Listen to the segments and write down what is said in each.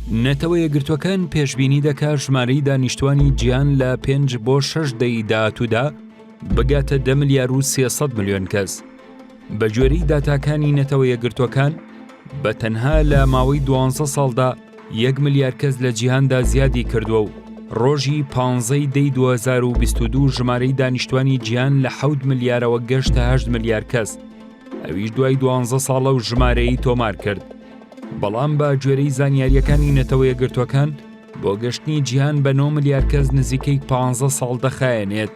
نەتەوە یەکگرتووەکان پێشبینی دەکات ژمارەی دانیشتوانی جیهان لە 5 بۆ 6 دەی داهاتوودا بگاتە 10 ملیار و 300 ملیۆن کەس. بە گوێرەی داتاکانی نەتەوە یەکگرتووەکان بە تەنها لە ماوەی 12 ساڵدا 1 ملیار کەس لە جیهاندا زیادی کردووە و ڕۆژی 15 دەی 2022 ژمارەی دانیشتوانی جیهان لە 7 ملیارەوە گەشتە 8 ملیار کەس. ئەویش دوای 12 ساڵە و ژمارەی تۆمار کرد. بەڵام بە گوێرەی زانیاریەکانی نەتەوە یەکگرتووەکان بۆ گەشتنی جیهان بە 9 ملیار کەس نزیکەی 15 ساڵ دەخایەنێت،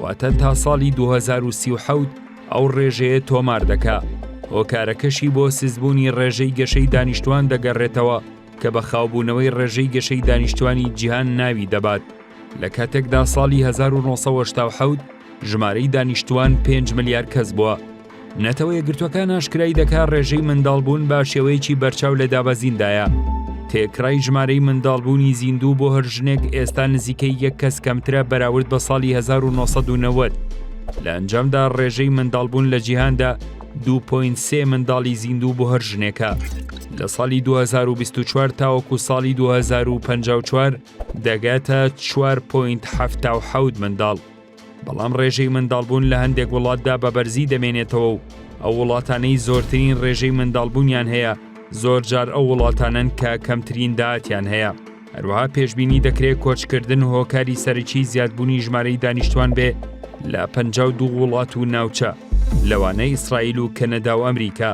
واتە تا ساڵی 2037 ئەو ڕێژەیە تۆمار دەکا. هۆکارەکەشی بۆ سزبوونی ڕێژەی گەشەی دانیشتوان دەگەڕێتەوە کە بە خاوبوونەوەی ڕێژەی گەشەی دانیشتوانی جیهان ناوی دەبات. لە کاتێکدا ساڵی 1970 ژمارەی دانیشتوان 5 ملیار کەس بووە. نەتەوە یەکگرتووەکان ئاشکرای دەکات ڕێژەی منداڵبوون بە شێوەیەکی بەرچاو لە دابەزیندایە. تێکرای ژمارەی منداڵبوونی زیندوو بۆ هەر ژنێک ئێستا نزیکەی 1 کەس کەمترە بەراورد بە ساڵی 1990. لە ئەنجامدا ڕێژەی منداڵبوون لە جیهاندا 2.3 منداڵی زیندوو بۆ هەر ژنێکە. لە ساڵی 2024 تاوەکو ساڵی 2054 دەگاتە 4.77 منداڵ. بەڵام ڕێژەی منداڵبوون لە هەندێک وڵاتدا بە بەرزی دەمێنێتەوە و ئەو وڵاتانەی زۆرترین ڕێژەی منداڵبوونیان هەیە زۆرجار ئەو وڵاتانن کە کەمترین داهاتیان هەیە. هەروەها پێشبینی دەکرێت کۆچکردن هۆکاری سەرەکی زیادبوونی ژمارەی دانیشتوان بێ لە 52 وڵات و ناوچە، لەوانەی ئیسرائیل و کەنەدا و ئەمریکا.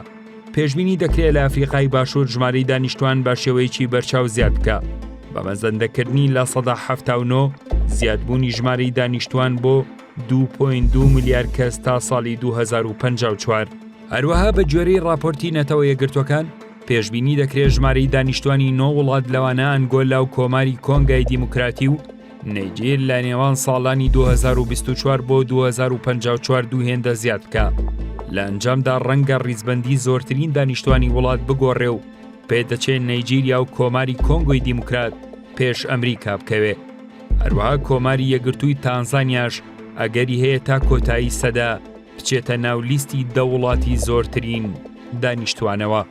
پێشبینی دەکرێت لە ئەفریقای باشوور ژمارەی دانیشتوان بە شێوەیەکی بەرچاو زیاد بکە، بە مەزەندەکردنی لە 79 زیادبوونی ژمارەی دانیشتوان بۆ 2.2 ملیار کەس تا ساڵی 2054. هەروەها بە گوێرەی راپۆرتی نەتەوە یەکگرتووەکان پێشبینی دەکرێت ژمارەی دانیشتوانی 9 وڵات لەوانە ئەنگۆلا و کۆماری کۆنگای دیموکراتی و نەیجیر لە نێوان ساڵانی 2024 بۆ 2054 دووهێندە زیاد بکە. لە ئەنجامدا ڕەنگە ڕیزبەندی زۆرترین دانیشتوانی وڵات بگۆڕێ و پێدەچێت نەیجیریا و کۆماری کۆنگۆی دیموکرات پێش ئەمریکا بکەوێ. هەروەها کۆماری یەکگرتووی تانزانیاش ئەگەری هەیە تا کۆتایی سەدا بچێتە ناو لیستی 10 وڵاتی زۆرترین دانیشتوانەوە.